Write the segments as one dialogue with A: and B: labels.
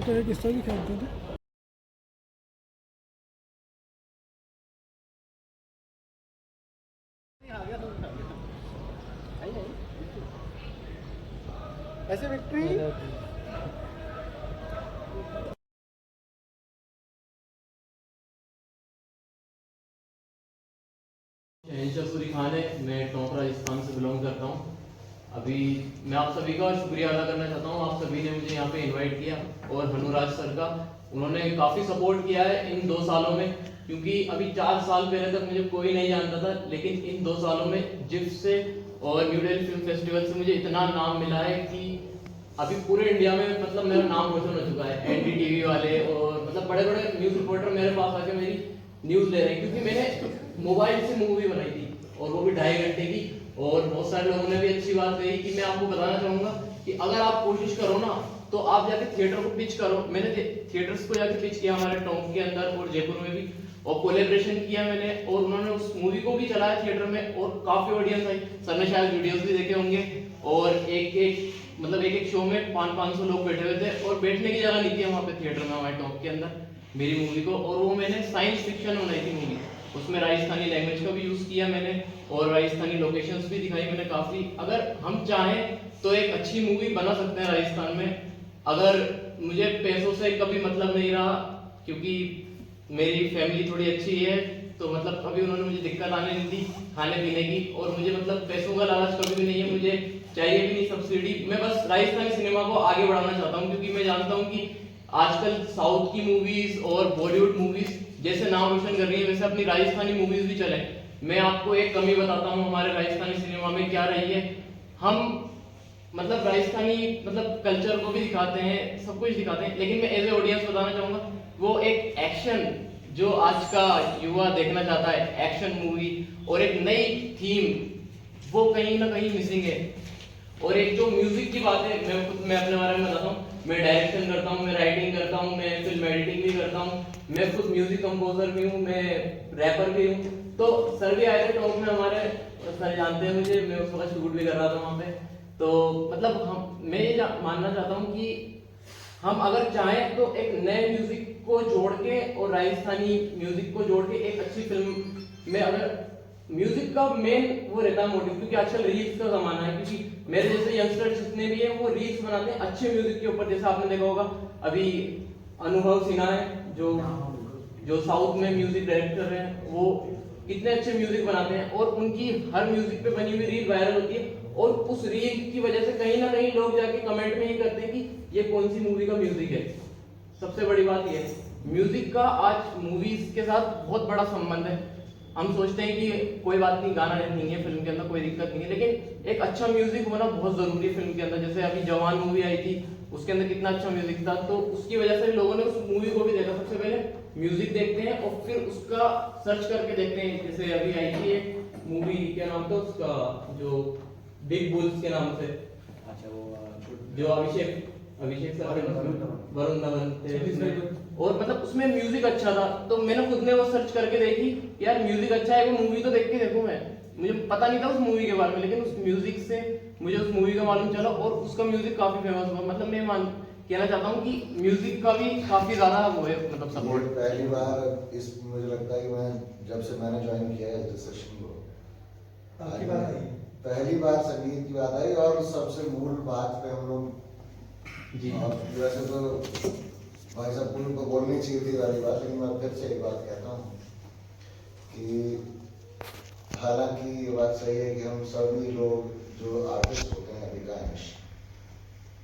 A: का एक हिस्सा भी खेलते थे। ऐसे विक्ट्री
B: शहनशाह खान है। मैं टोंक राजस्थान से बिलोंग करता हूँ। अभी मैं आप सभी का शुक्रिया अदा करना चाहता हूँ। आप सभी ने मुझे यहाँ पे इनवाइट किया और हनुराज सर का, उन्होंने काफ़ी सपोर्ट किया है इन 2 सालों में, क्योंकि अभी 4 साल पहले तक मुझे कोई नहीं जानता था, लेकिन इन 2 सालों में जिफ से और न्यू दिल्ली फिल्म फेस्टिवल से मुझे इतना नाम मिला है कि अभी पूरे इंडिया में मतलब मेरा नाम रोशन हो चुका है। एनडीटीवी वाले और मतलब बड़े बड़े न्यूज़ रिपोर्टर मेरे पास आके मेरी न्यूज़ ले रहे हैं, क्योंकि मैंने मोबाइल से मूवी बनाई थी और वो भी 2.5 घंटे की। और बहुत सारे लोगों ने भी अच्छी बात कही कि मैं आपको बताना चाहूँगा कि अगर आप कोशिश करो ना तो आप जाके थिएटर को पिच करो। मैंने थिएटर्स को जाके पिच किया हमारे टोंक के अंदर और जयपुर में भी, और कोलेब्रेशन किया मैंने, और उन्होंने उस मूवी को भी चलाया थिएटर में और काफ़ी ऑडियंस आई। सर ने शायद वीडियोस भी देखे होंगे। और एक एक शो में 500 लोग बैठे हुए थे और बैठने की जगह नहीं थी वहाँ पे थिएटर में हमारे टॉप के अंदर मेरी मूवी को। और वो मैंने साइंस फिक्शन बनाई थी मूवी, उसमें राजस्थानी लैंग्वेज का भी यूज़ किया मैंने और राजस्थानी लोकेशंस भी दिखाई मैंने काफ़ी। अगर हम चाहें तो एक अच्छी मूवी बना सकते हैं राजस्थान में। अगर मुझे पैसों से कभी मतलब नहीं रहा, क्योंकि मेरी फैमिली थोड़ी अच्छी है, तो मतलब कभी उन्होंने मुझे दिक्कत आने नहीं दी खाने पीने की, और मुझे मतलब पैसों का लालच कभी भी नहीं है, मुझे चाहिए भी नहीं सब्सिडी। मैं बस राजस्थानी सिनेमा को आगे बढ़ाना चाहता हूँ, क्योंकि मैं जानता हूँ कि आजकल साउथ की मूवीज और बॉलीवुड मूवीज जैसे नाम रोशन कर रही है, वैसे अपनी राजस्थानी मूवीज भी चले। मैं आपको एक कमी बताता हूँ हमारे राजस्थानी सिनेमा में क्या रही है। हम मतलब राजस्थानी मतलब कल्चर को भी दिखाते हैं, सब कुछ दिखाते हैं, लेकिन मैं एज ए ऑडियंस बताना चाहूंगा वो एक एक्शन जो आज का युवा देखना चाहता है, एक्शन मूवी और एक नई थीम, वो कहीं ना कहीं मिसिंग है। और एक जो म्यूजिक की बात है, मैं अपने बारे में बताता हूँ। मैं डायरेक्शन करता हूँ, मैं राइटिंग करता हूँ, मैं फिल्म एडिटिंग भी करता हूँ, मैं खुद म्यूजिक कंपोजर भी हूँ, मैं रैपर भी हूँ। तो सर भी आए थे टॉक में हमारे, सर जानते हैं मुझे, मैं उस वक्त शूट भी कर रहा था वहाँ पे। तो मतलब मैं ये मानना चाहता हूँ कि हम अगर चाहें तो एक नए म्यूजिक को जोड़ के और राजस्थानी म्यूजिक को जोड़ के एक अच्छी फिल्म में, अगर म्यूजिक का मेन वो रहता है मोटिव, क्योंकि आजकल रील्स का जमाना है, क्योंकि मेरे जैसे यंगस्टर्स जितने भी हैं वो रील्स बनाते हैं अच्छे म्यूजिक के ऊपर। जैसे आपने देखा होगा अभी अनुभव सिन्हा है जो जो साउथ में म्यूजिक डायरेक्टर हैं, वो कितने अच्छे म्यूजिक बनाते हैं और उनकी हर म्यूजिक पे बनी हुई रील वायरल होती है, और उस रील की वजह से कहीं ना कहीं लोग जाके कमेंट में ये करते हैं कि ये कौन सी मूवी का म्यूजिक है। सबसे बड़ी बात ये है म्यूजिक का आज मूवीज के साथ बहुत बड़ा संबंध है। हम सोचते हैं कि कोई बात नहीं, गाना नहीं है फिल्म के अंदर, कोई दिक्कत नहीं है, लेकिन एक अच्छा म्यूजिक होना बहुत जरूरी है फिल्म के अंदर। जैसे अभी जवान मूवी आई थी, उसके अंदर कितना अच्छा म्यूजिक था, तो उसकी वजह से लोगों ने उस मूवी को भी देखा। सबसे पहले म्यूजिक देखते हैं और फिर उसका सर्च करके देखते हैं। जैसे अभी आई थी एक मूवी, क्या नाम था उसका, जो बिग बुल्स के नाम से,
C: अच्छा वो
B: जो अभिषेक सर, वरुण धवन थे उसमें, और मतलब उसमें म्यूजिक अच्छा था, तो मैंने खुद ने वो सर्च करके देखी, यार म्यूजिक अच्छा है, वो मूवी तो देख के देखूं मैं। मुझे पता नहीं था उस मूवी के बारे में, लेकिन उस म्यूजिक से मुझे उस मूवी का मालूम चला और उसका म्यूजिक काफी फेमस हुआ। मतलब मैं कहना चाहता हूँ कि म्यूजिक का भी काफी ज्यादा वो है, मतलब सपोर्ट।
D: पहली बार इस मुझे लगता है कि मैं जब से मैंने ज्वाइन किया है इस सेशन को, पहली बार संगीत की बात आई, और सबसे मूल बात पे हम लोग
B: जी
D: वैसे तो भाई साहब को बोलनी चाहिए थी वाली बात, लेकिन मैं फिर से एक बात कहता हूँ कि हालांकि ये बात सही है कि हम सभी लोग जो आर्टिस्ट होते हैं अधिकांश,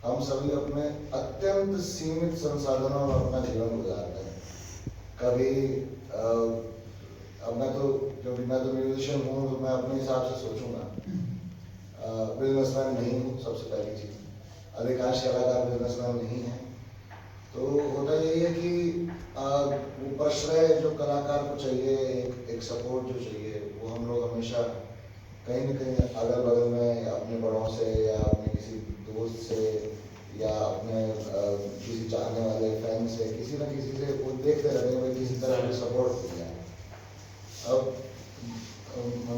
D: हम सभी अपने अत्यंत सीमित संसाधनों में अपना जीवन गुजारते हैं। कभी अब मैं तो म्यूजिशियन हूँ, तो मैं अपने हिसाब से सोचूंगा, बिजनेसमैन नहीं हूँ। सबसे पहली चीज, अधिकांश कलाकार बिजनेसमैन नहीं है। तो होता यही है कि वो प्रश्रय जो कलाकार को चाहिए, एक सपोर्ट जो चाहिए, वो हम लोग हमेशा कहीं न कहीं अगल बगल में अपने बड़ों से या अपने किसी दोस्त से या अपने किसी चाहने वाले फैन से, किसी न किसी से वो देखते रहते हैं किसी तरह की सपोर्ट हो जाए। अब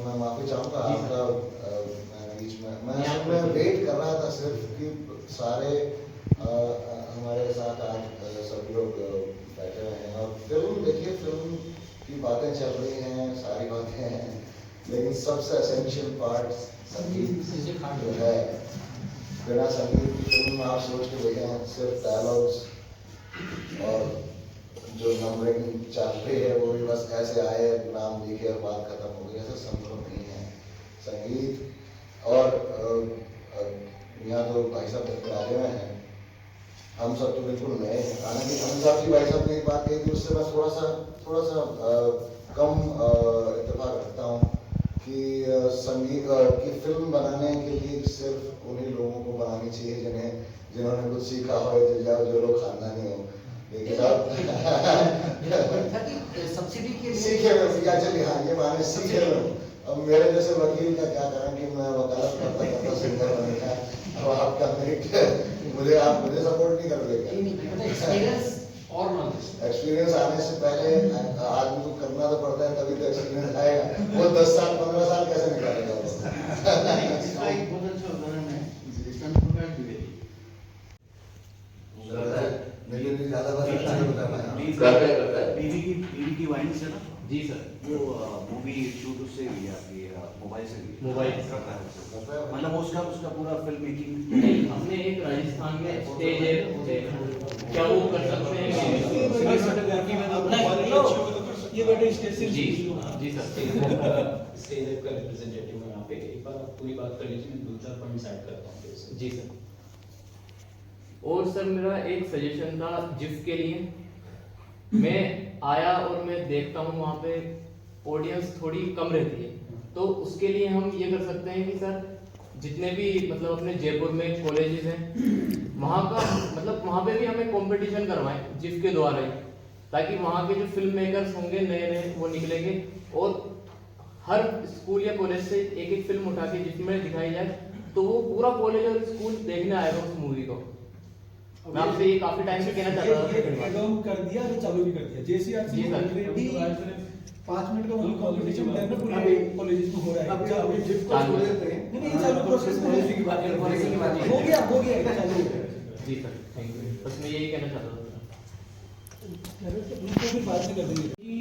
D: मैं माफी चाहूँगा आपका, मैं बीच में मैं वेट कर रहा था सिर्फ कि सारे हमारे साथ आज सब लोग बैठे हुए हैं और फिल्म देखिए, फिल्म की बातें चल रही हैं, सारी बातें हैं, लेकिन सबसे एसेंशियल पार्ट संगीत जो है। बिना संगीत की फिल्म आप सोच के देखें, सिर्फ डायलॉग्स और जो नंबरिंग चल रही है वो भी बस ऐसे आए, नाम लिखे और बात खत्म हो गई, ऐसा संभव नहीं है। संगीत और यहाँ तो भाई साहब बिल्कुल आगे हुए हैं, हम सब तो बिल्कुल नए हैं। हालांकि हम साहब की भाई साहब ने एक बात कही थी, उससे मैं थोड़ा सा कम इत्तेफाक रखता हूँ कि संगीत की फिल्म बनाने के लिए सिर्फ उन्हीं लोगों को बनानी चाहिए जिन्होंने कुछ सीखा हो, जो लोग खानदानी हो। लेकिन
C: सब्सिडी के
D: सीखे हुए चलिए, हाँ ये माने सीखे हुए। अब मेरे जैसे वकील का क्या करें कि मैं वकालत करता सिंगर बने का। अब आपका मुझे सपोर्ट नहीं कर देगा। एक्सपीरियंस आने से पहले आदमी को करना तो पड़ता है, तभी तो एक्सपीरियंस आएगा। वो 10 साल 15 साल कैसे निकालेगा वो?
C: टीवी की वाइन से ना
B: जी सर।
C: वो मूवी शूट उससे हुई है आपकी, मोबाइल से हुई है।
B: मोबाइल
C: मतलब उसका पूरा फिल्म मेकिंग
B: नहीं, हमने एक राजस्थान में स्टेज है, क्या वो कर सकते हैं?
A: ये बेटे स्टेज से
B: जी जी सर।
E: स्टेज का रिप्रेजेंटेटिव है यहाँ पे, एक बार आप पूरी बात कर लीजिए, मैं 2-4 पॉइंट्स ऐड करता हूँ फिर से।
B: जी सर। और सर मेरा एक सजेशन था जिफ के लिए। मैं आया और मैं देखता हूँ वहाँ पे ऑडियंस थोड़ी कम रहती है, तो उसके लिए हम ये कर सकते हैं कि सर जितने भी मतलब अपने जयपुर में कॉलेजेस हैं, वहाँ का मतलब वहाँ पे भी हमें कंपटीशन करवाएं जिफ के द्वारा ही, ताकि वहाँ के जो फिल्म मेकर्स होंगे नए नए वो निकलेंगे और हर स्कूल या कॉलेज से एक एक फिल्म उठा के जिसमें दिखाई जाए, तो वो पूरा कॉलेज और स्कूल देखने आएगा उस मूवी को। मैं आपसे ये काफी टाइम से कहना चाहता था।
A: एडॉन कर दिया तो चालू भी कर दिया। जेसीआरसी
B: जी सर।
A: ऑलरेडी 5 मिनट का वही कंपटीशन पूरे कॉलेजेस में हो रहा है।
D: अब अभी जिफ को छोड़ देते हैं।
A: नहीं ये चालू प्रोसेस में
C: पॉलिसी की बात है, पॉलिसी की बात है।
A: हो गया चालू हो गया।
B: जी सर, थैंक यू। बस मैं यही कहना चाहता था।
A: उनको भी बात नहीं कर देंगे
F: कि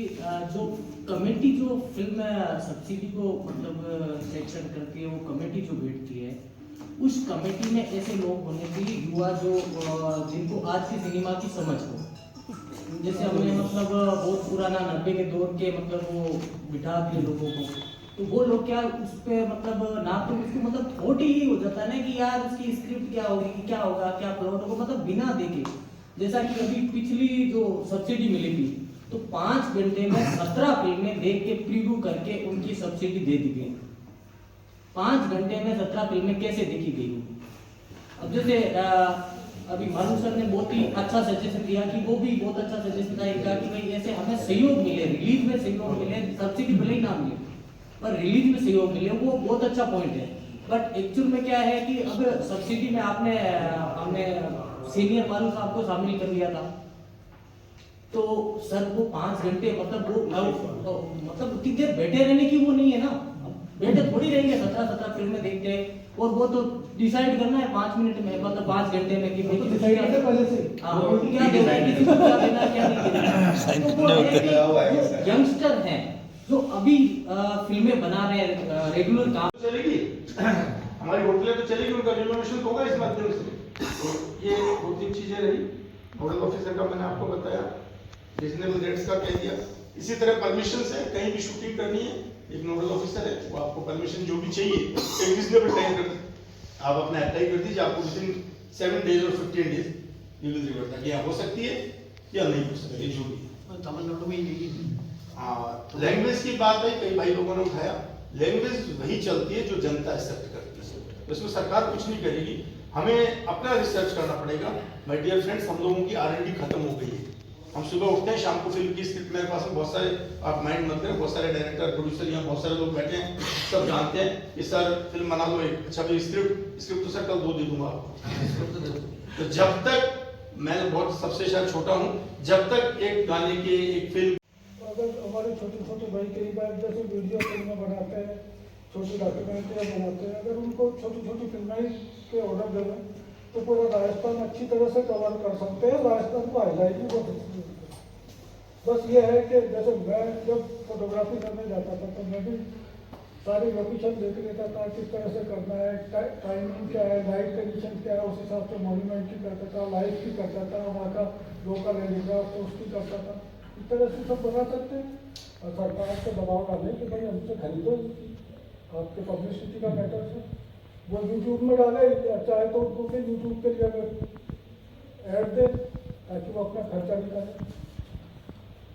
F: जो कमेटी जो फिल्म सब्सिडी को मतलब सेक्शन करके वो कमेटी जो बैठती है, उस कमेटी में ऐसे लोग होने चाहिए युवा जो जिनको आज की सिनेमा की समझ हो। जैसे हमने मतलब बहुत पुराना 90 के दौर के मतलब वो बिठा दिए लोगों को, तो वो लोग क्या उस पे मतलब ना तो उसको मतलब थोट ही हो जाता है ना कि यार उसकी स्क्रिप्ट क्या होगी, क्या होगा, क्या प्लॉट होगा, मतलब बिना देखे। जैसा कि अभी पिछली जो सब्सिडी मिली थी, तो 5 घंटे में 17 फिल्में देख के प्रीव्यू करके उनकी सब्सिडी दे दी गई। 5 घंटे में 17 फिल्में कैसे देखी गई होगी? अब जैसे अभी मानू सर ने बहुत ही अच्छा सजेशन दिया कि वो भी बहुत अच्छा सजेशन था कि भाई ऐसे हमें सहयोग मिले, रिलीज में सहयोग मिले, सब्सिडी भले ही ना मिले पर रिलीज में सहयोग मिले, वो बहुत अच्छा पॉइंट है। बट एक्चुअल में क्या है कि अब सब्सिडी में हमने सीनियर मालू साहब को शामिल कर लिया था, तो सर वो 5 घंटे मतलब वो मतलब उतनी देर बैठे रहने की वो नहीं है ना, बैठे थोड़ी रहेंगे 17 फिल्में देखते हैं, और वो तो डिसाइड करना है 5 मिनट में, मतलब 5 घंटे में कि
A: तो डिसाइड करते पहले से
F: क्या देना है, किसी को क्या देना है, क्या नहीं देना। तो वो यंगस्टर हैं जो अभी फिल्में बना रहे हैं, रेगुलर काम
G: चलेगी, हमारी होटलें तो चलेगी, उनका रिनोवेशन होगा इस माध्यम से। तो ये 2-3 चीजें रही। नोडल ऑफिसर का मैंने आपको बताया, रीजनेबल रेट्स का कह दिया। इसी तरह परमिशन से कहीं भी शूटिंग करनी है, एक नोडल ऑफिसर है वो आपको परमिशन जो भी चाहिए एक रीजनेबल टाइम कर आप अपना अप्लाई कर दीजिए, आपको विदिन 7 डेज और 15 डेज यू विल रिवर्ट ताकि हो सकती है या नहीं हो सकती है, जो भी।
C: तमिलनाडु में ही
G: हाँ, लैंग्वेज की बात है, कई भाई लोगों ने उठाया, लैंग्वेज वही चलती है जो जनता एक्सेप्ट करती है, उसमें सरकार कुछ नहीं करेगी, हमें अपना रिसर्च करना पड़ेगा। माय डियर फ्रेंड्स, हम लोगों की R&D खत्म हो गई है। हम सुबह उठते हैं, शाम को फिल्म की स्क्रिप्ट मेरे पास में बहुत सारे, आप माइंड मत करें, बहुत सारे डायरेक्टर प्रोड्यूसर यहाँ बहुत सारे लोग बैठे हैं, सब जानते हैं कि सर फिल्म बना लो एक, अच्छा भाई स्क्रिप्ट तो सर कल 2 दे दूंगा आपको। तो जब तक मैं बहुत सबसे शायद छोटा हूँ, जब तक एक गाने की एक फिल्म,
A: अगर हमारे छोटे छोटे भाई कई बार जैसे वीडियो फिल्में बनाते हैं, छोटी डॉक्यूमेंट्री बनाते हैं, अगर उनको छोटी छोटी फिल्में के ऑर्डर दें तो पूरा राजस्थान अच्छी तरह से कवर कर सकते हैं, राजस्थान को हाईलाइट भी बहुत अच्छी होती है। बस ये है कि जैसे मैं जब फोटोग्राफी करने जाता था तो मैं भी सारी लोकेशन देख लेता था, किस तरह से करना है, टाइमिंग क्या है, लाइट कंडीशन क्या है, उस हिसाब से मॉन्यूमेंट की करता था, लाइट की करता था, वहाँ का लोकल एलिग्राफ तो उसकी करता था। इस तरह से सब बना सकते हैं और सरकार से दबाव डालें कि भाई हमसे खरीदो, आपके पब्लिसिटी का मैटर है। वो यूट्यूब में डाले, चाहे तो उनको भी यूट्यूब के लिए अगर ऐड दे ताकि वो अपना खर्चा निकाले।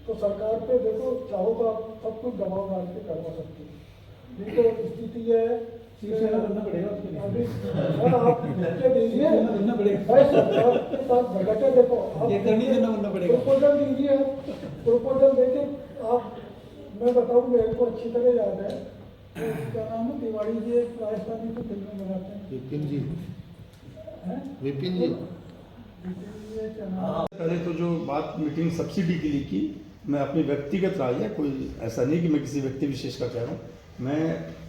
A: तो सरकार पे देखो, चाहो तो आप सब कुछ दबाव डाल के करवा सकते हैं। नहीं तो स्थिति ये है
F: शिवसेना करना पड़ेगा उसके लिए।
A: अभी आप धक्के दीजिए,
F: करना पड़ेगा।
A: भाई सरकार के साथ झगड़ते देखो, आप
F: ये करनी देना बनना पड़ेगा।
A: प्रपोजल दीजिए, प्रपोजल देके आप, मैं बताऊँ मेरे को अच्छी तरह याद है, क्या नाम है, तिवारी जी एक राजस्थानी तो फिल्में बनाते हैं,
D: विपिन जी,
A: हैं?
D: विपिन जी।
A: क्या नाम है?
G: पहले तो जो बात मीटिंग सब्सिडी के लिए की, मैं अपनी व्यक्तिगत राय है, कोई ऐसा नहीं कि मैं किसी व्यक्ति विशेष का कह रहा हूँ, मैं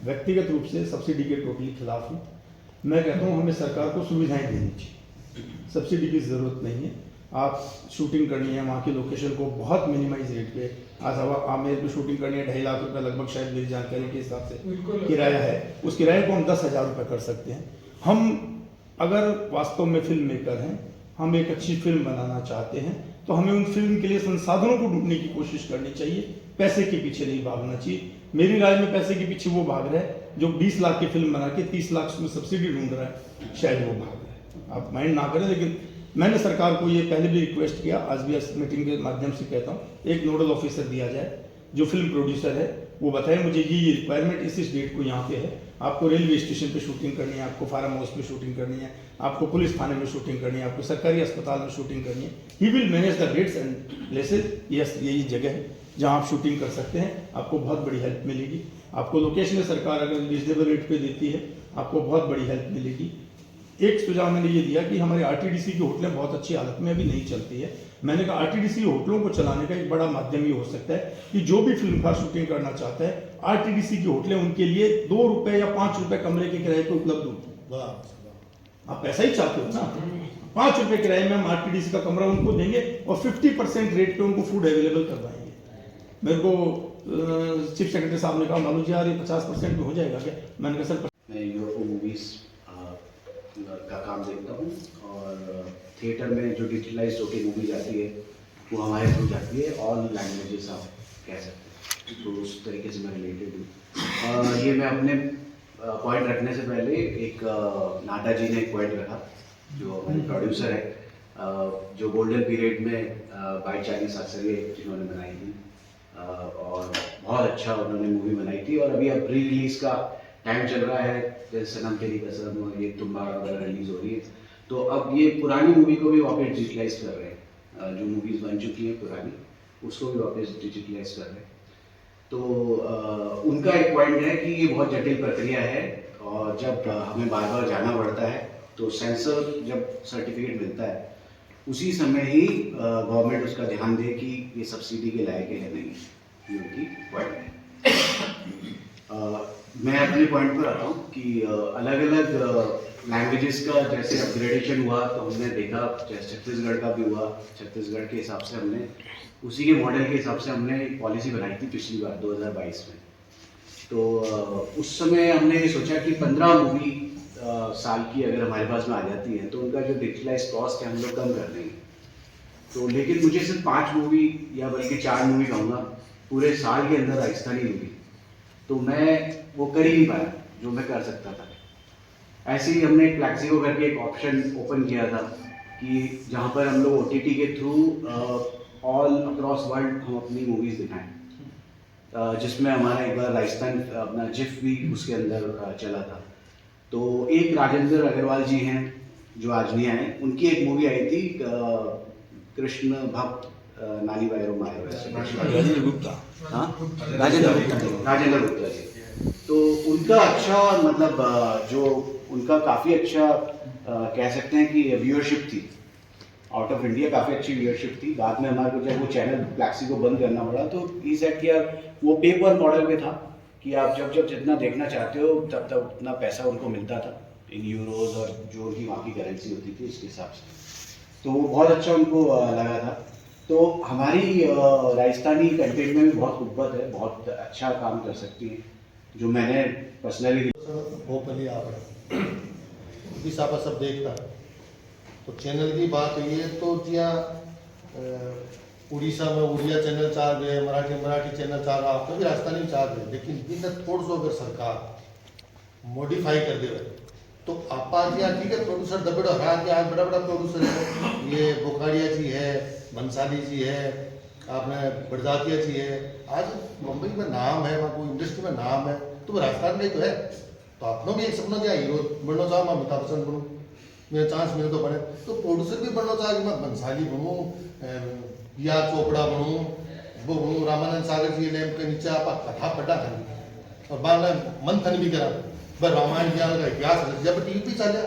G: व्यक्तिगत रूप से सब्सिडी के टोटली खिलाफ हूँ। मैं कहता हूँ हमें सरकार को सुविधाएं देनी चाहिए, सब्सिडी की ज़रूरत नहीं है। आप शूटिंग करनी है, वहाँ की लोकेशन को बहुत मिनिमाइज रेट पे, आज आमेर में शूटिंग करनी है, 2.5 लाख रुपये लगभग, शायद मेरी जानकारी के हिसाब से किराया है, उस किराए को हम 10,000 रुपये कर सकते हैं। हम अगर वास्तव में फिल्म मेकर हैं, हम एक अच्छी फिल्म बनाना चाहते हैं, तो हमें उन फिल्म के लिए संसाधनों को ढूंढने की कोशिश करनी चाहिए, पैसे के पीछे नहीं भागना चाहिए। मेरी राय में पैसे के पीछे वो भाग रहा है जो 20 लाख की फिल्म बना के 30 लाख में सब्सिडी ढूंढ रहा है, शायद वो भाग रहा है। आप माइंड ना करें, लेकिन मैंने सरकार को ये पहले भी रिक्वेस्ट किया, आज भी इस मीटिंग के माध्यम से कहता हूँ, एक नोडल ऑफिसर दिया जाए जो फिल्म प्रोड्यूसर है, वो बताए मुझे ये रिक्वायरमेंट इस डेट को यहाँ पे है, आपको रेलवे स्टेशन पे शूटिंग करनी है, आपको फार्म हाउस पे शूटिंग करनी है, आपको पुलिस थाने में शूटिंग करनी है, आपको सरकारी अस्पताल में शूटिंग करनी है। He will manage the dates and places. Yes, यही जगह है जहाँ आप शूटिंग कर सकते हैं, आपको बहुत बड़ी हेल्प मिलेगी। आपको लोकेशन सरकार अगर रीजनेबल रेट पे देती है, आपको बहुत बड़ी हेल्प मिलेगी। एक सुझाव मैंने ये दिया कि हमारे आरटीडीसी की होटलें बहुत अच्छी हालत में अभी नहीं चलती है। मैंने कहा आरटीडीसी होटलों को चलाने का एक बड़ा माध्यम ये हो सकता है कि जो भी फिल्मकार शूटिंग करना चाहता है, आरटीडीसी की होटलें उनके लिए 2 रुपए या 5 रुपए कमरे के किराए पे उपलब्ध हो। आप ऐसा ही चाहते हो ना, 5 रुपए किराए में हम आरटीडीसी का कमरा उनको देंगे और 50% रेट पे उनको फूड अवेलेबल करवाएंगे। मेरे को चीफ सेक्रेटरी साहब ने कहा, मालूम जी यार ये 50% में हो जाएगा क्या? मैंने कहा सर,
C: मैं यूएफओ मूवीज़ का काम देखता हूँ और थिएटर में जो डिजिटलाइज होकर मूवी जाती है वो हमारे थ्रू जाती है, ऑल लैंग्वेजेस आप कह सकते हैं, तो उस तरीके से मैं रिलेटेड हूँ। ये मैं अपने पॉइंट रखने से पहले एक नाडा जी ने एक पॉइंट रखा, जो हमारे प्रोड्यूसर है, जो गोल्डन पीरियड में बाई चाइनीज अक्सर जिन्होंने बनाई थी और बहुत अच्छा उन्होंने मूवी बनाई थी। और अभी अब री रिलीज का टाइम चल रहा है, जैसे सनम तेरी कसम और ये तुम्बाड़ वगैरह रिलीज हो रही है, तो अब ये पुरानी मूवी को भी वापस डिजिटलाइज कर रहे हैं, जो मूवीज बन चुकी हैं पुरानी उसको भी वापस डिजिटलाइज कर रहे हैं। तो उनका एक पॉइंट है कि ये बहुत जटिल प्रक्रिया है और जब हमें बार बार जाना पड़ता है तो सेंसर जब सर्टिफिकेट मिलता है उसी समय ही गवर्नमेंट उसका ध्यान दे कि ये सब्सिडी के लायक है नहीं, ये उनकी पॉइंट है। मैं अपने पॉइंट पर आता हूँ कि अलग अलग लैंग्वेजेस का जैसे अपग्रेडेशन हुआ तो हमने देखा, जैसे छत्तीसगढ़ का भी हुआ, छत्तीसगढ़ के हिसाब से हमने उसी के मॉडल के हिसाब से हमने एक पॉलिसी बनाई थी पिछली बार 2022 में। तो उस समय हमने ये सोचा कि 15 मूवी साल की अगर हमारे पास में आ जाती है तो उनका जो डिजिटलाइज कॉस्ट है हम लोग कम कर देंगे। तो लेकिन मुझे सिर्फ 5 मूवी या बल्कि 4 मूवी कहूँगा पूरे साल के अंदर राजस्थानी मूवी, तो मैं वो कर ही नहीं पाया जो मैं कर सकता था। ऐसे ही हमने एक फ्लैक्सिको करके एक ऑप्शन ओपन किया था कि जहाँ पर हम लोग OTT के थ्रू ऑल अक्रॉस वर्ल्ड हम अपनी मूवीज़ दिखाएं, जिसमें हमारा एक बार राजस्थान अपना जिफ भी उसके अंदर चला था। तो एक राजेंद्र अग्रवाल जी हैं जो आज नहीं आए, उनकी एक मूवी आई थी कृष्ण भक्त नानी वायरो मायो,
G: राजेंद्र गुप्ता,
C: हाँ राजेंद्र गुप्ता जी। तो उनका अच्छा मतलब जो उनका काफ़ी अच्छा कह सकते हैं कि व्यूअरशिप थी, आउट ऑफ इंडिया काफ़ी अच्छी व्यूअरशिप थी। बाद में हमारे को जब वो चैनल फ्लैक्सिको बंद करना पड़ा तो ई सेट कि यार वो पे पर मॉडल में था कि आप जब जब जितना देखना चाहते हो तब तब उतना पैसा उनको मिलता था, इन यूरोज और जो उनकी वहाँ की करेंसी होती थी इसके हिसाब से। तो वो बहुत अच्छा उनको लगा था। तो हमारी राजस्थानी कंटेंट में भी बहुत कुव्वत है, बहुत अच्छा काम कर सकती है, जो मैंने पर्सनली
H: भोपाली आप विसापा सब देखता तो चैनल की बात हुई है तो जिया उड़ीसा में उड़िया चैनल चार रहे, मराठी चैनल चार आप तो भी राजस्थानी चार रहे, लेकिन इनका थोड़ा सा अगर सरकार मॉडिफाई कर दे तो आपा जी ठीक है प्रोड्यूसर दबेड़ो हरा के आज बड़ा बड़ा प्रोड्यूसर है, ये बोखाड़िया जी है, बंसाली जी है, आपने बड़जातिया जी है, आज मुंबई में नाम है, वहाँ कोई इंडस्ट्री में नाम है, तो राजस्थान में ही तो है। तो अपनों भी एक सपना क्या हीरो बनना चाहो, मैं अमिताभ बच्चन बनूँ, मेरा चांस मिले तो बने, तो प्रोड्यूसर भी बनना चाहे कि मैं बंसाली बनूँ, या चोपड़ा बनूँ, वो बनूँ, रामानंद सागर जी ने के नीचे आप कथा पढ़ा कर और बार मंथन भी करा बस रामायण ज्ञान का इतिहास है जब टीवी पे चला।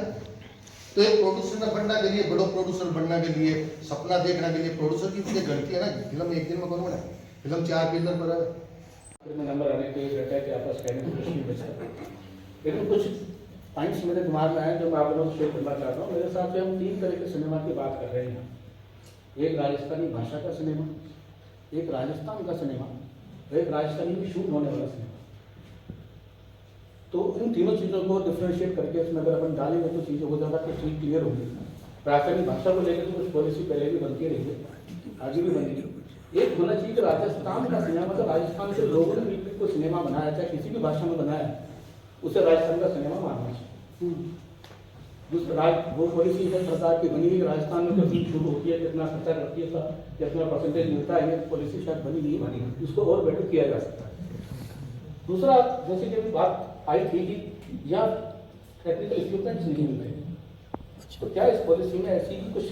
H: तो एक प्रोड्यूसर में बनने के लिए, बड़ो प्रोड्यूसर बनने के लिए, सपना देखने के लिए प्रोड्यूसर की भी गलती है ना, फिल्म एक दिन में करूँगा ना, फिल्म 4 पिलर पर है।
I: नंबर आने के लिए रहता है कि आपस कहने में कुछ नहीं बचा, लेकिन कुछ पॉइंट्स मेरे दिमाग में आए जो मैं आप लोगों से शेयर करना चाहता हूँ। मेरे हिसाब से हम 3 तरह के सिनेमा की बात कर रहे हैं। एक राजस्थानी भाषा का सिनेमा, एक राजस्थान का सिनेमा, एक राजस्थानी में शूट होने वाला सिनेमा। तो इन तीनों चीज़ों को डिफ्रेंशिएट करके इसमें अगर अपन डालेंगे तो चीज़ें हो ज़्यादा कुछ चीज़ क्लियर होगी। राजस्थानी भाषा को लेकर तो कुछ पॉलिसी पहले भी बनती रही है, आगे भी बनेगी। एक होना चाहिए कि राजस्थान का सिनेमा, मतलब राजस्थान के लोगों ने मिलकर कोई सिनेमा बनाया, चाहे किसी भी भाषा में बनाया, उसे राजस्थान का सिनेमा मानना चाहिए। दूसरा वो पॉलिसी है सरकार की बनी हुई, राजस्थान में जो फिल्म शुरू होती है कितना खर्चा करती है, कितना परसेंटेज मिलता है, ये पॉलिसी शायद बनी नहीं बनी, इसको और बेटर किया जा सकता है। दूसरा, जैसे कि बात आई थी कि यहाँ टेक्निकल इक्विपमेंट्स नहीं मिल रहे, तो क्या इस पॉलिसी में ऐसी भी कुछ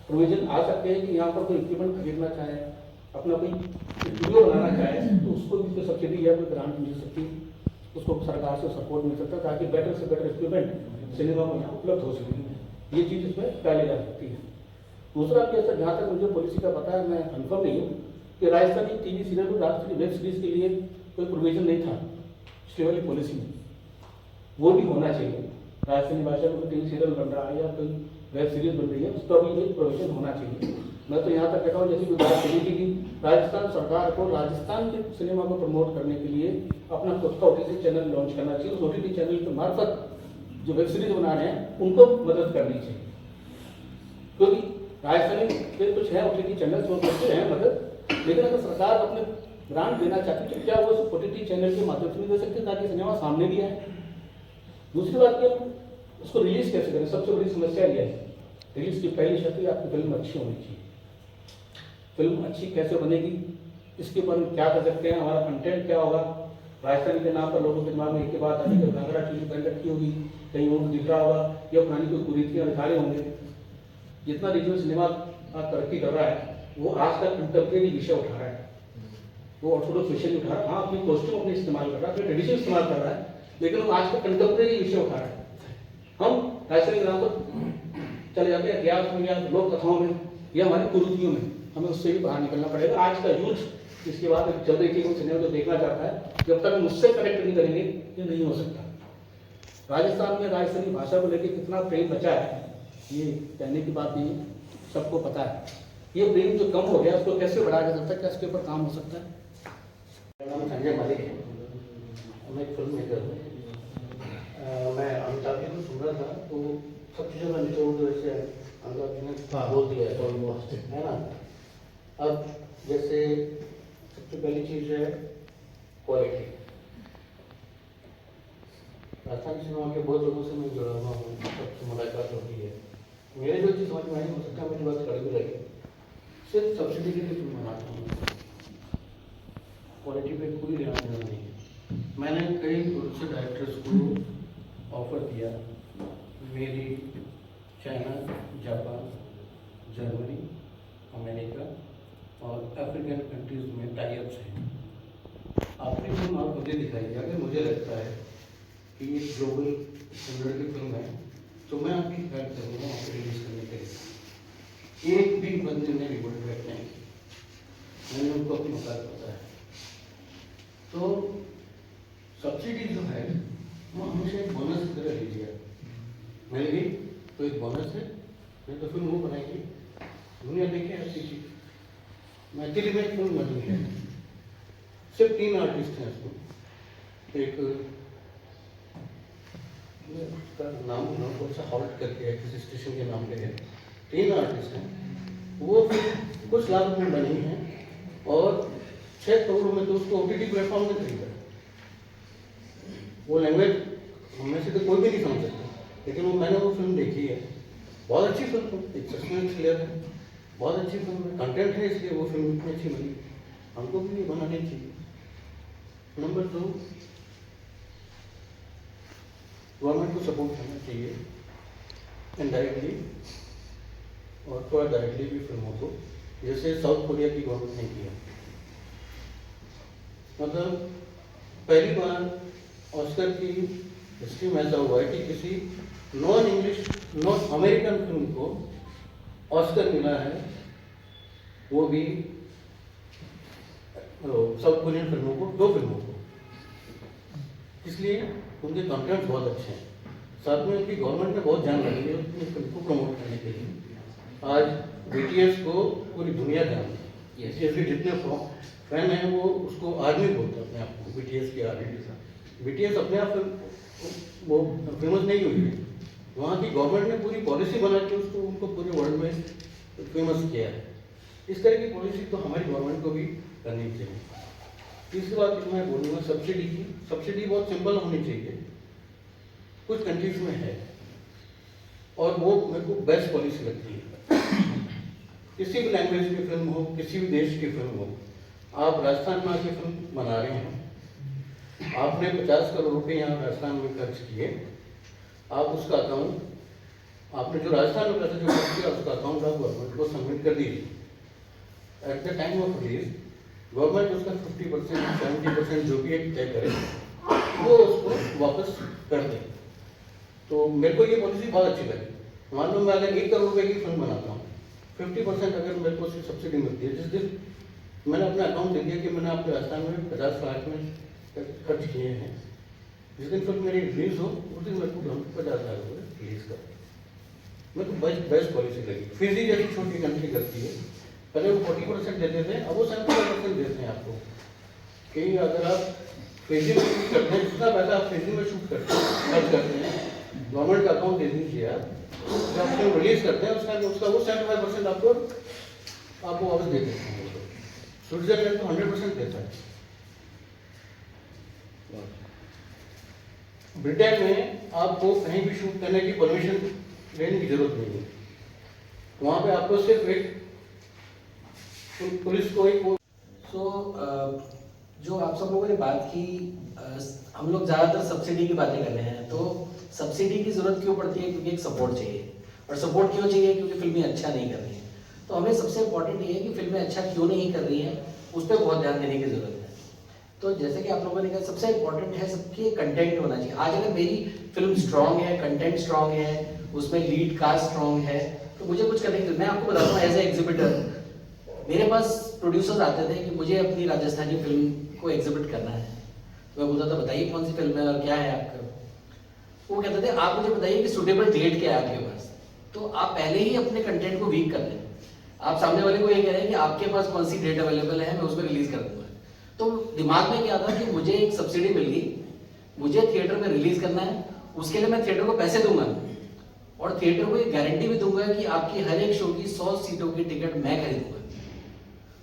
I: प्रोविजन आ सकते हैं कि यहाँ पर कोई इक्विपमेंट खरीदना चाहे, अपना कोई स्टूडियो बनाना चाहे, तो उसको भी कोई सब्सिडी या कोई ग्रांट मिल सकती है, उसको सरकार से सपोर्ट मिल सकता है, ताकि बेटर से बेटर इक्विपमेंट सिनेमा में यहाँ उपलब्ध हो सके। ये चीज़ इसमें डाली जा सकती है। दूसरा कि ऐसा जहाँ तक मुझे पॉलिसी का पता है, मैं कन्फर्म नहीं हूँ कि राजस्थानी टीवी सीरियल और राजस्थानी वेब सीरीज के लिए कोई प्रोविजन नहीं था पिछले वाली पॉलिसी में, वो भी होना चाहिए। राजस्थानी भाषा में कोई टीवी सीरियल बन रहा है या कोई वेब सीरीज बन रही है, उसका भी एक प्रोविजन होना चाहिए। मैं तो यहाँ तक कहता हूँ, जैसे कोई बात कही थी कि राजस्थान सरकार को राजस्थान के सिनेमा को प्रमोट करने के लिए अपना खुद का OTT चैनल लॉन्च करना चाहिए। उस OTT चैनल के मार्फत जो वेब सीरीज बना रहे हैं उनको मदद करनी चाहिए, क्योंकि राजस्थानी के कुछ है OTT चैनल जो करते हैं मदद, लेकिन अगर सरकार अपने ग्रांट देना चाहती है तो क्या वो उस OTT चैनल के माध्यम से नहीं दे सकते ताकि सिनेमा सामने भी आए। दूसरी बात कि उसको रिलीज कैसे करें, सबसे बड़ी समस्या यह है। रिलीज की पहली शर्त आपकी फिल्म अच्छी होनी चाहिए। फिल्म अच्छी कैसे बनेगी, इसके ऊपर हम क्या कर सकते हैं, हमारा कंटेंट क्या होगा। राजस्थानी के नाम पर लोगों के दिमाग में एक के बाद आने के घाघरा चोली पहन रखी होगी, कहीं वो दिख रहा होगा, या पुरानी कोई कुरीतियाँ दिखा रहे होंगे। जितना रीजनल सिनेमा तरक्की कर रहा है वो आज तक कंटेम्प्रेरी विषय उठा रहा है, वो ऑर्थोडॉक्स विषय नहीं उठा रहा। हाँ, अपनी कॉस्ट्यूम अपने इस्तेमाल कर रहा है, अपने ट्रेडिशन इस्तेमाल कर रहा है, लेकिन वो आज तक कंटेम्प्रेरी विषय उठा रहा है। हम राजस्थानी ग्राम पर चले जाते हैं इतिहास में या लोक कथाओं में या हमारी कुरीतियों में, हमें उससे भी बाहर निकलना पड़ेगा। आज का यूथ इसके बाद चल रही थी सिनेमा जो देखना चाहता है, जब तक हम उससे कनेक्ट नहीं करेंगे ये नहीं हो सकता। राजस्थान में राजस्थानी भाषा को लेकर कितना प्रेम बचा है ये कहने की बात नहीं, सबको पता है। ये प्रेम जो कम हो गया उसको कैसे बढ़ाया जा सकता है, क्या इसके ऊपर काम हो सकता है।
J: मेरा नाम संजय मलिक है, मैं एक फिल्म मेकर हूँ। मैं अमिताभ जी को सुन रहा था तो सब चीज़ों में निचोड़ जैसे अमिताभ जी ने बोल दिया है ऑलमोस्ट, है ना। अब जैसे सबसे पहली चीज़ है क्वालिटी। राजस्थानी सिनेमा के बहुत लोगों से मैं जुड़ा हुआ हूँ, सबसे मुलाकात होती है। मेरे जो चीज़ समझ में आई, हो सकता है मेरी बात कड़ी भी लगे, सिर्फ सब्सिडी के लिए फिल्म बनाता हूँ, क्वालिटी पे कोई ध्यान देना नहीं है। मैंने कई प्रोड्यूसर डायरेक्टर्स को ऑफर दिया, मेरी चाइना, जापान, जर्मनी, अमेरिका और अफ्रीकन कंट्रीज में टाइप्स हैं। आपकी फिल्म आप मुझे दिखाइए, अगर मुझे लगता है कि ये ग्लोबल स्टैंडर्ड की फिल्म है तो मैं आपकी हेल्प करूँगा आपको रिलीज करने के लिए। एक भी बंदे ने रिवोल्ट बैक नहीं की, मैंने उनको अपनी औकात पता है। तो सब्सिडी जो है वो हमेशा एक बोनस की तरह लीजिए। मिल गई तो एक बोनस है, नहीं तो फिल्म वो बनाएगी। दुनिया देखे ऐसी चीज। मैथिली में फिल्म बनी है, सिर्फ 3 आर्टिस्ट हैं इसमें। एक उसका नाम कौन सा हॉल्ट करके है, किसी स्टेशन के नाम पे है। 3 आर्टिस्ट हैं, वो फिल्म कुछ लाख में बनी है और 6 करोड़ में तो उसको OTT प्लेटफॉर्म में खरीदा। वो लैंग्वेज हमें से तो कोई भी नहीं समझ सकता, लेकिन वो मैंने वो फिल्म देखी है। बहुत अच्छी फिल्म है, एक सस्पेंस क्लियर है, बहुत अच्छी फिल्म है, कंटेंट है, इसलिए वो फिल्म इतनी अच्छी बनी। हमको भी ये बनानी चाहिए। नंबर 2, गवर्नमेंट को सपोर्ट करना चाहिए इनडायरेक्टली और थोड़ा डायरेक्टली भी फिल्मों को, जैसे साउथ कोरिया की गवर्नमेंट ने किया। मतलब पहली बार ऑस्कर की हिस्ट्री में ऐसा हुआ है कि किसी non English non American film को ऑस्कर मिला है, वो भी साउथ कोरियन फिल्मों को, 2 फिल्मों को। इसलिए उनके कंटेंट बहुत अच्छे हैं। साथ में उनकी गवर्नमेंट ने बहुत ध्यान रखी है अपनी फिल्म को प्रमोट करने के लिए। आज BTS को पूरी दुनिया जानती है। BTS के जितने फैन हैं वो उसको आर्मी बोलते हैं अपने आप को, BTS की आर्मी। BTS अपने आप वो फेमस नहीं हुई है, वहाँ की गवर्नमेंट ने पूरी पॉलिसी बना के उसको उनको पूरे वर्ल्ड में फेमस किया है। इस तरह की पॉलिसी तो हमारी गवर्नमेंट को भी करनी चाहिए। तीसरी बात मैं बोलूँगा सब्सिडी की। सब्सिडी बहुत सिंपल होनी चाहिए, कुछ कंट्रीज में है और वो मेरे को बेस्ट पॉलिसी लगती है। किसी भी लैंग्वेज की फिल्म हो, किसी भी देश की फिल्म हो, आप राजस्थान में आके फिल्म बना रहे हैं, आपने 50 करोड़ रुपए यहाँ राजस्थान में खर्च किए, आप उसका अकाउंट, आपने जो राजस्थान में पैसा जो खर्च किया उसका अकाउंट आप गवर्नमेंट को सबमिट कर दीजिए। At the time of release government उसका 50% 70% जो भी एक तय करे वो उसको वापस कर दे। तो मेरे को ये पॉलिसी बहुत अच्छी लगी। मान लो मैं अगर 1 करोड़ रुपए की फिल्म बनाता हूँ, 50% अगर मेरे को उसकी सब्सिडी मिलती है, जिस दिन मैंने अपना अकाउंट दे दिया कि मैंने आपके राजस्थान में 50 लाख में खर्च किए हैं, जिस दिन फिल्म मेरी रिलीज हो उस दिन मेरे को गवर्नमेंट 50 लाख रुपये रिलीज कर। मेरे को बेस्ट पॉलिसी लगी। फिजी जैसी छोटी कंट्री करती है, पहले वो 40% देते थे, अब वो 75% देते हैं आपको। कि अगर आप फिजी में शूट करते हैं, जितना पैसा आप फिजी में शूट करते हैं खर्च करते हैं, गवर्नमेंट का अकाउंट दे दीजिए आप, जब आप फिल्म रिलीज करते हैं उसका वो 75% आपको वापस दे देते हैं। स्विट्जरलैंड तो 100% देता है। ब्रिटेन में आपको कहीं भी शूट करने की परमिशन लेने की जरूरत नहीं है, वहाँ पे आपको सिर्फ एक पुलिस को एक
K: जो आप सब लोगों ने बात की, हम लोग ज़्यादातर सब्सिडी की बातें कर रहे हैं। तो सब्सिडी की जरूरत क्यों पड़ती है? क्योंकि एक सपोर्ट चाहिए। और सपोर्ट क्यों चाहिए? क्योंकि फिल्में अच्छा नहीं कर रही हैं। तो हमें सबसे इम्पोर्टेंट ये है कि फिल्में अच्छा क्यों नहीं कर रही हैं, उस पर बहुत ध्यान देने की जरूरत है। तो जैसे कि आप लोगों ने कहा, सबसे इम्पोर्टेंट है सबके कंटेंट होना चाहिए। आज अगर मेरी फिल्म स्ट्रांग है, कंटेंट स्ट्रांग है, उसमें लीड कास्ट स्ट्रांग है, तो मुझे कुछ करने की, मैं आपको बताता हूँ, एज ए एग्जिबिटर मेरे पास प्रोड्यूसर्स आते थे कि मुझे अपनी राजस्थानी फिल्म को एग्जिबिट करना है। तो मैं बोलता था बताइए कौन सी फिल्म है और क्या है आपका। वो कहते थे आप मुझे बताइए कि सूटेबल डेट क्या है आपके पास। तो आप पहले ही अपने कंटेंट को वीक कर लें। आप सामने वाले को ये कह रहे हैं कि आपके पास कौन सी डेट अवेलेबल है, मैं उस पर रिलीज कर दूंगा। तो दिमाग में क्या था कि मुझे एक सब्सिडी मिल गई, मुझे थिएटर में रिलीज करना है, उसके लिए मैं थिएटर को पैसे दूंगा और थिएटर को एक गारंटी भी दूंगा कि आपकी हर एक शो की 100 सीटों की टिकट मैं खरीदूंगा।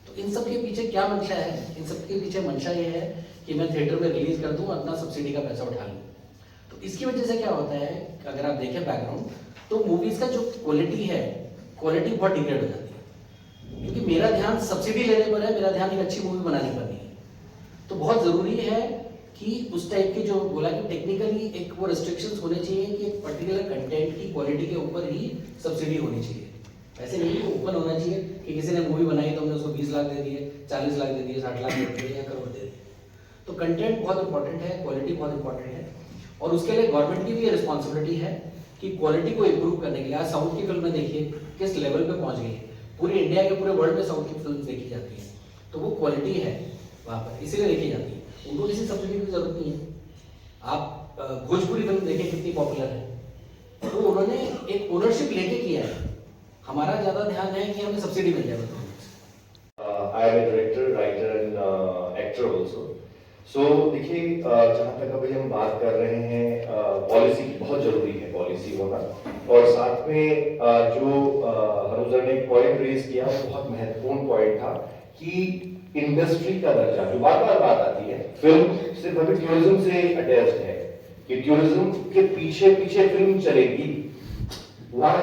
K: तो इन सब के पीछे क्या मंशा है? इन सब के पीछे मंशा ये है कि मैं थिएटर में रिलीज कर दूं, अपना सब्सिडी का पैसा उठा लूं। तो इसकी वजह से क्या होता है, अगर आप देखें बैकग्राउंड, तो मूवीज का जो क्वालिटी है, क्वालिटी बहुत डिग्रेड हो जाती है। क्योंकि मेरा ध्यान सब्सिडी लेने पर है, मेरा ध्यान एक अच्छी मूवी बनाने पर नहीं है। तो बहुत जरूरी है कि उस टाइप की, जो बोला कि टेक्निकली एक वो रिस्ट्रिक्शंस होने चाहिए कि एक पर्टिकुलर कंटेंट की क्वालिटी के ऊपर ही सब्सिडी होनी चाहिए। ऐसे नहीं कि ओपन होना चाहिए कि किसी ने मूवी बनाई तो हमने उसको 20 लाख दे दिए, 40 लाख दे दिए, 60 लाख दे दिए या करोड़ दे दिए। तो कंटेंट बहुत इंपॉर्टेंट है, क्वालिटी बहुत इंपॉर्टेंट है, और उसके लिए गवर्नमेंट की भी ये रिस्पॉन्सिबिलिटी है कि क्वालिटी को इम्प्रूव करने के लिए। आज साउथ की फिल्में देखिए किस लेवल पे पहुंच गई है, पूरे इंडिया के पूरे वर्ल्ड में साउथ की फिल्म देखी जाती है। तो वो क्वालिटी है वहाँ पर, इसीलिए देखी जाती है, उनको किसी सब्सिडी की जरूरत नहीं है। आप भोजपुरी फिल्म देखें कितनी पॉपुलर है, तो उन्होंने एक ओनरशिप लेके किया है। हमारा ज़्यादा ध्यान है कि हमें सब्सिडी मिल जाए।
L: I am a director, writer and actor also. So देखिए जहाँ तक अभी हम बात कर रहे हैं पॉलिसी की, बहुत जरूरी है पॉलिसी होना, और साथ में जो हनुसर ने एक पॉइंट रेज किया वो बहुत महत्वपूर्ण पॉइंट था कि इंडस्ट्री का दर्जा, जो बार बार बात आती है, फिल्म सिर्फ अभी टूरिज्म से अटैच्ड है कि टूरिज्म के पीछे पीछे फिल्म चलेगी। Why?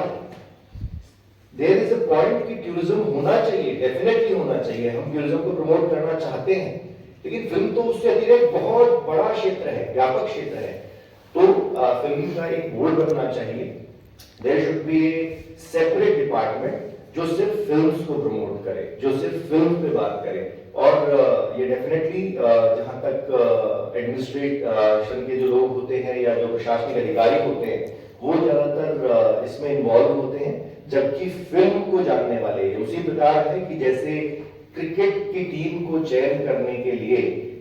L: There is a point कि टूरिज्म होना चाहिए, डेफिनेटली होना चाहिए, हम टूरिज्म को प्रमोट करना चाहते हैं, लेकिन फिल्म तो उससे अतिरिक्त बहुत बड़ा क्षेत्र है, व्यापक क्षेत्र है। तो फिल्म का एक बोर्ड बनना चाहिए। There should be a separate department जो सिर्फ फिल्म्स को प्रमोट करे, जो सिर्फ फिल्म पे बात करे, और ये डेफिनेटली जहां तक एडमिनिस्ट्रेशन के जो लोग होते हैं या जो प्रशासनिक अधिकारी होते हैं वो ज्यादातर इसमें इन्वॉल्व होते हैं, जबकि फिल्म को जानने वाले उसी प्रकार है कि जैसे क्रिकेट की टीम को चयन करने के लिए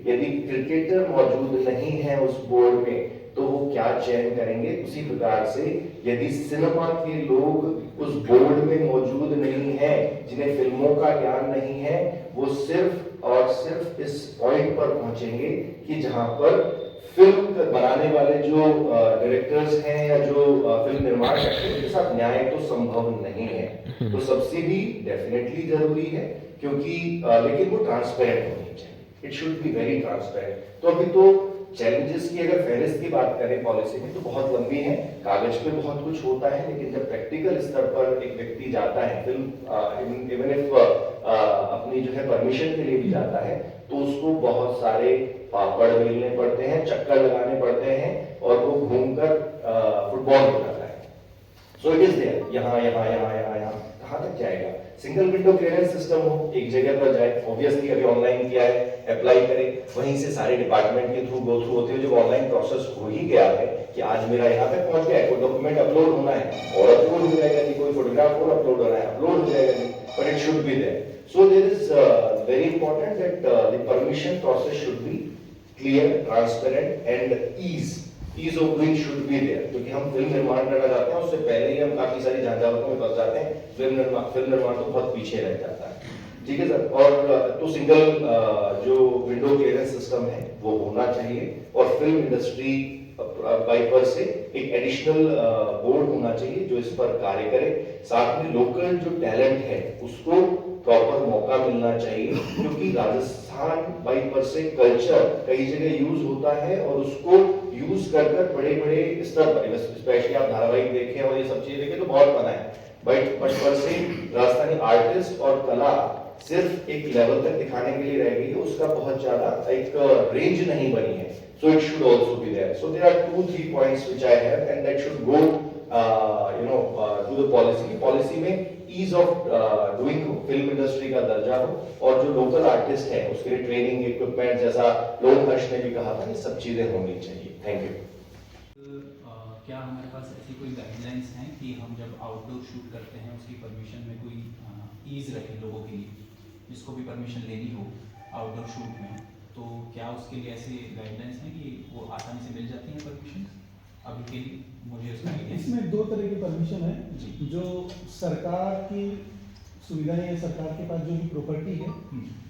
L: यदि क्रिकेटर मौजूद नहीं है उस बोर्ड में तो वो क्या चयन करेंगे, उसी प्रकार से यदि सिनेमा के लोग उस बोर्ड में मौजूद नहीं है, जिन्हें फिल्मों का ज्ञान नहीं है, वो सिर्फ और सिर्फ इस पॉइंट पर पहुंचेंगे कि जहां पर फिल्म बनाने वाले जो डायरेक्टर्स हैं या जो फिल्म निर्माण करते हैं उनके साथ न्याय तो संभव नहीं है। तो सब्सिडी डेफिनेटली जरूरी है, क्योंकि लेकिन वो ट्रांसपेरेंट होनी चाहिए, it should be very transparent. तो अभी तो चैलेंजेस की अगर फहरिस्त की बात करें पॉलिसी में तो बहुत लंबी है, कागज पे बहुत कुछ होता है, लेकिन जब प्रैक्टिकल स्तर पर एक व्यक्ति जाता है फिल्म इवन इफ अपनी जो है परमिशन के लिए भी जाता है तो उसको बहुत सारे पापड़ बेलने पड़ते हैं, चक्कर लगाने पड़ते हैं, और वो घूमकर फुटबॉल खेलता है। सो इट इज देयर, यहाँ यहाँ यहाँ यहाँ यहाँ कहाँ तक जाएगा? सिंगल विंडो क्लियरेंस सिस्टम हो, एक जगह पर जाए, ऑब्वियसली अभी ऑनलाइन किया है, अप्लाई करें, वहीं से सारे डिपार्टमेंट के थ्रू गो थ्रू होते हुए जब ऑनलाइन प्रोसेस हो ही गया है कि आज मेरा यहाँ तक पहुंच गया है, कोई डॉक्यूमेंट अपलोड होना है और अपलोड हो जाएगा, नहीं कोई फोटोग्राफ और अपलोड होना है अपलोड हो जाएगा, नहीं, but it should be there. So there is very important that the permission process should be clear, transparent and ease of doing should be there, क्योंकि हम फिल्म निर्माण करना चाहते हैं उससे पहले ही हम काफी सारी झंझावतों में फंस जाते हैं, फिल्म निर्माण तो बहुत पीछे रह जाता है। ठीक है सर, और तो सिंगल जो विंडो क्लियरेंस सिस्टम है वो होना चाहिए, और फिल्म इंडस्ट्री पर से एक एडिशनल बोर्ड होना चाहिए जो इस पर कार्य करे, साथ में लोकल जो टैलेंट है उसको प्रॉपर मौका मिलना चाहिए, क्योंकि राजस्थान बाई पर से कल्चर कई जगह यूज होता है और उसको यूज कर बड़े बड़े स्तर पर, स्पेशली आप धारावाहिक देखें और ये सब चीजें देखें तो बहुत बना है, बट पर से राजस्थानी आर्टिस्ट और कला सिर्फ एक लेवल तक दिखाने के लिए रह गई है, उसका बहुत ज्यादा एक रेंज नहीं बनी है। So it should also be there. So there are 2-3 points which I have, and that should go, to the policy. Policy में ease of doing film industry का दर्जा हो, और जो local artist है उसके लिए training, equipment, जैसा लोग हर्ष ने भी कहा था, ये सब चीजें होनी चाहिए। Thank you.
E: क्या हमारे पास ऐसी कोई गाइडलाइंस हैं कि हम जब आउटडोर शूट करते हैं उसकी परमिशन में कोई ईज रहे लोगों के लिए, जिसको भी परमिशन लेनी हो आउटडोर शूट में, तो क्या उसके लिए ऐसे गाइडलाइंस हैं कि वो आसानी से मिल जाती हैं परमिशन? अभी के लिए मुझे उसका आइडिया
A: इसमें 2 तरह की परमिशन है, जो सरकार की सुविधा है, सरकार के पास जो भी प्रॉपर्टी है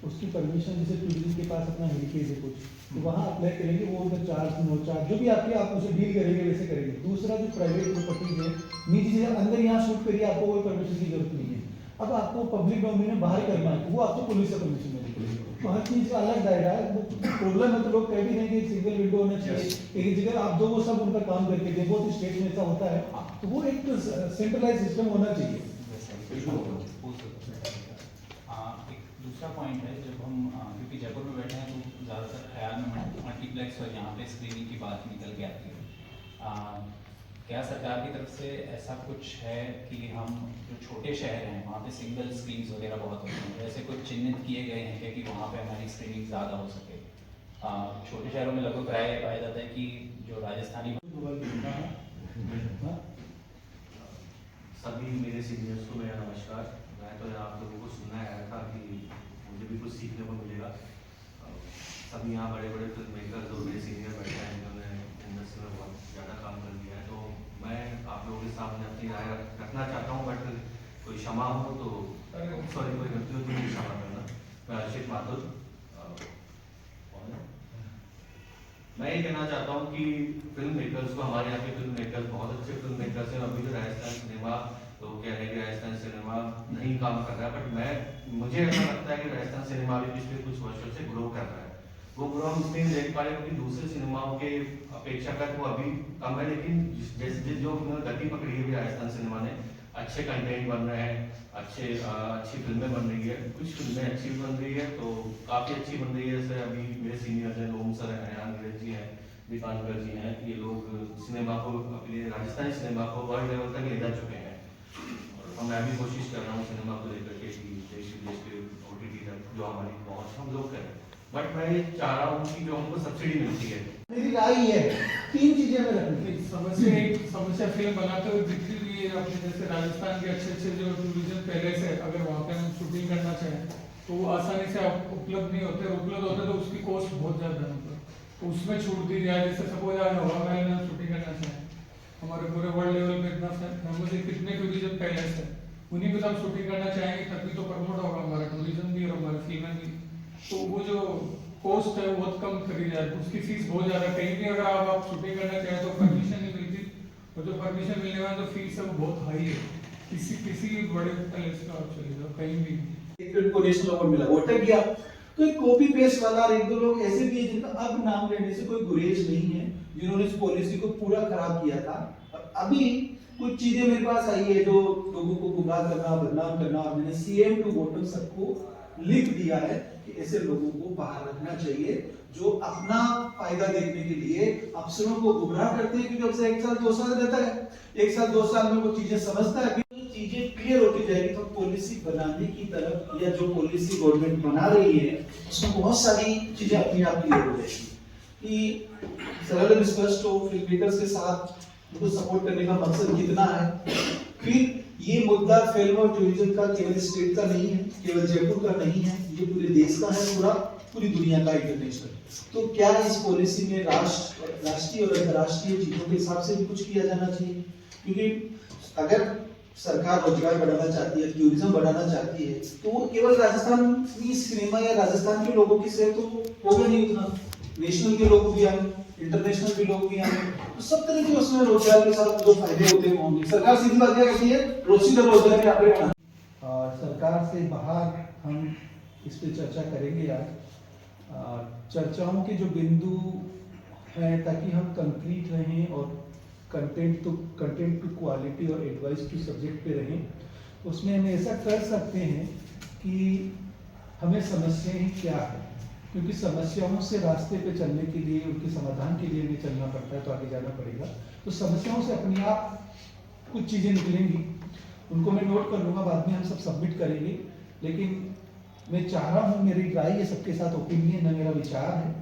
A: उसकी परमिशन, जैसे टूरिज्म के पास अपना हेरिटेज है कुछ, तो वहाँ अप्लाई करेंगे, वो उधर चार्ज नो चार्ज जो भी आपके आप उसे डील करेंगे वैसे करेंगे। दूसरा जो प्राइवेट प्रॉपर्टीज है, निजी जगह अंदर यहाँ शूट करिए, आपको कोई परमिशन की जरूरत नहीं है। अब आपको पब्लिक डोमेन में बाहर करना है, वो आपको पुलिस से परमिशन मिलेगी, तो हर चीज का अलग दायरा है। प्रॉब्लम है तो लोग कह भी नहीं कि सिंगल विंडो होना चाहिए, एक जगह आप दो वो सब उनका काम करके दे, बहुत स्टेट में ऐसा होता है, तो वो एक सेंट्रलाइज सिस्टम होना चाहिए।
E: एक दूसरा पॉइंट है, जब हम क्योंकि जयपुर में बैठे हैं तो ज़्यादातर ख्याल में मल्टीप्लेक्स और यहाँ पे स्क्रीनिंग की बात निकल के आती है। क्या सरकार की तरफ से ऐसा कुछ है कि हम जो छोटे शहर हैं वहाँ पे सिंगल स्क्रीन्स वगैरह बहुत होते हैं, ऐसे कुछ चिन्हित किए गए हैं क्या कि वहाँ पे हमारी स्क्रीनिंग ज़्यादा हो सके? छोटे शहरों में लगभग प्राय पाया जाता है कि जो राजस्थानी
M: सभी मेरे सीनियर्स को मेरा नमस्कार। मैं तो आप लोगों को सुनना आया था कि मुझे भी कुछ सीखने को मिलेगा। सभी यहाँ बड़े बड़े फिल्म मेकर्स और मेरे सीनियर बैठे हैं जिन्होंने इंडस्ट्री में बहुत ज़्यादा काम कर दिया है, तो मैं आप लोगों के सामने अपनी राय रखना चाहता हूँ, बट कोई क्षमा हो तो सॉरी, कोई गलती हो तो मुझे क्षमा करना। मैं अर्षित माथुर, मैं ये कहना चाहता हूँ कि फिल्म मेकर्स को, हमारे यहाँ के फिल्म मेकर्स बहुत अच्छे फिल्म मेकर्स हैं। अभी जो राजस्थान सिनेमा तो कह रहे हैं कि राजस्थान सिनेमा नहीं काम कर रहा है, बट मुझे ऐसा लगता है कि राजस्थान सिनेमा भी पिछले कुछ वर्षों से ग्रो कर रहा है। वो ग्रो हम इसलिए देख पा रहे हैं क्योंकि दूसरे सिनेमाओं के अपेक्षाकृत वो अभी कम है, लेकिन जैसे जो गति पकड़ी है राजस्थान सिनेमा ने, अच्छे कंटेंट बन रहे हैं, अच्छी फिल्में बन रही है, कुछ फिल्में अच्छी बन रही है तो काफ़ी अच्छी बन रही है। जैसे अभी मेरे सीनियर हैं, ओम सर हैं, अंग्रेज जी हैं, दीपांकर जी हैं, ये लोग सिनेमा को, अपने राजस्थानी सिनेमा को वर्ल्ड लेवल तक ले जा चुके हैं। और मैं भी कोशिश कर रहा हूँ सिनेमा को लेकर के कि देश विदेश के OTT तक जो हमारी पहुँच हम लोग करें। बट मैं ये चाह रहा हूँ कि जो हमको सब्सिडी मिलती है,
A: मेरी राय है 3 चीजें में रखनी।
N: समस्या फिल्म बनाते हुए दिखती हुई है अपने, जैसे राजस्थान के अच्छे जो टूरिज्म पैलेस है, अगर वहाँ पे हम शूटिंग करना चाहें तो वो आसानी से उपलब्ध नहीं होते, उपलब्ध होते तो उसकी कॉस्ट बहुत ज़्यादा है, तो उसमें छूट दी जाए। जैसे सपोज आज हवा महल में शूटिंग करना चाहें, हमारे पूरे वर्ल्ड लेवल में इतना फेमस है, कितने टूरिज्म पैलेस है, उन्हीं पे हम शूटिंग करना चाहेंगे तभी तो प्रमोट होगा हमारा टूरिज्म भी और हमारी फिल्में भी। तो वो जो कॉस्ट है बहुत कम करी जाए, उसकी फीस बहुत ज़्यादा, कहीं भी अगर आप शूटिंग करना चाहें तो परमिशन नहीं मिलती, और जो परमिशन मिलने वाला जो फीस है वो बहुत हाई है। किसी भी बड़े पैलेस में आप चले जाओ कहीं भी,
O: एक फिल्म को नेशनल अवार्ड मिला, वो अटक गया। तो एक कॉपी पेस्ट वाला और 1-2 लोग ऐसे भी है जिनका अब नाम लेने से कोई गुरेज नहीं है, जिन्होंने इस पॉलिसी को पूरा खराब किया था। अभी कुछ चीजें मेरे पास आई है जो लोगों को गुमराह करना, बदनाम करना, और मैंने CM टू बॉटम सबको लिख दिया है कि ऐसे लोगों को बाहर रखना चाहिए जो अपना फायदा देखने के लिए अफसरों को गुमराह करते हैं, क्योंकि अफसर 1 साल 2 साल रहता है, 1 साल 2 साल में वो चीजें समझता है। चीजें क्लियर होती जाएगी तो पॉलिसी बनाने की तरफ, या जो पॉलिसी गवर्नमेंट बना रही है उसमें बहुत सारी चीजें अपने आप क्लियर हो जाएगी कि सरल स्पष्ट हो, फिल्म मेकर्स के साथ उनको सपोर्ट करने का मकसद कितना है। फिर ये मुद्दा फिल्म और टूरिज्म का केवल स्टेट का नहीं है, केवल जयपुर का नहीं है, ये पूरे देश का है, पूरी दुनिया का, इंटरनेशनल। तो क्या इस पॉलिसी में राष्ट्रीय और अंतर्राष्ट्रीय चीजों के हिसाब से भी कुछ किया जाना चाहिए? क्योंकि अगर सरकार रोजगार बढ़ाना चाहती है, टूरिज्म बढ़ाना चाहती है, तो वो केवल राजस्थानी सिनेमा या राजस्थान के लोगों की सेहत तो होगा नहीं, उतना नेशनल के लोग भी आए, इंटरनेशनल भी लोग भी आए, तो सब तरह के उसमें रोजगार के साथ जो फायदे होते हैं होंगे। सरकार सीधी बात क्या कहती है, रोजगार के आंकड़े बढ़ाना। और सरकार से बाहर हम इस पे चर्चा करेंगे आज। चर्चाओं के जो बिंदु हैं ताकि हम कंक्रीट रहें और कंटेंट टू क्वालिटी और एडवाइस टू सब्जेक्ट पे रहें, उसमें हम ऐसा कर सकते हैं कि हमें समस्याएं क्या है, क्योंकि समस्याओं से रास्ते पे चलने के लिए, उनके समाधान के लिए हमें चलना पड़ता है, तो आगे जाना पड़ेगा। तो समस्याओं से अपने आप कुछ चीज़ें निकलेंगी, उनको मैं नोट कर लूँगा, बाद में हम सब सबमिट करेंगे। लेकिन मैं चाह रहा हूँ, मेरी राय है, सबके साथ ओपिनियन है, मेरा विचार है,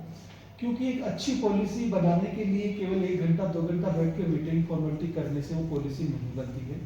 O: क्योंकि एक अच्छी पॉलिसी बनाने के लिए केवल 1 घंटा 2 घंटा बैठ के मीटिंग फॉर्मेलिटी करने से वो पॉलिसी नहीं बनती है।